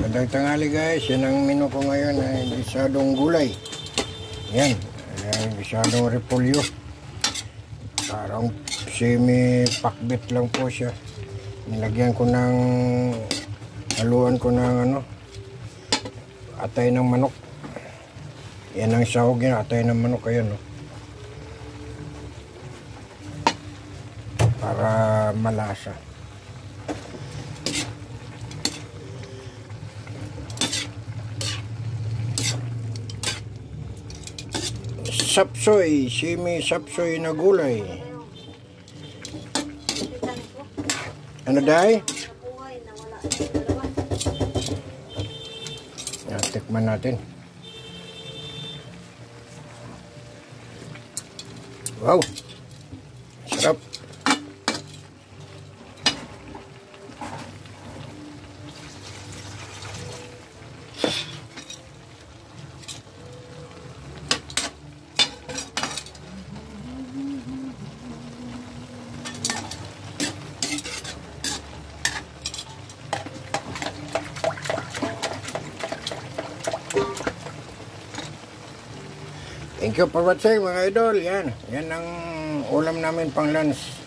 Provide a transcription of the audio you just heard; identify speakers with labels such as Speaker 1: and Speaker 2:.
Speaker 1: Magandang tanghali guys, yan ang menu ko ngayon ay gisadong gulay. Yan, gisadong repolyo. Parang semi-pakbit lang po siya. Nilagyan ko ng, haluan ko ng atay ng manok. Yan ang sahog yan, atay ng manok, ayan para malasa. Sapsoy, semi-sapsoy na gulay. Ano dahi? Tikman natin. Wow! Sarap! Thank you for watching mga idol. Yan ang ulam namin pang lunch.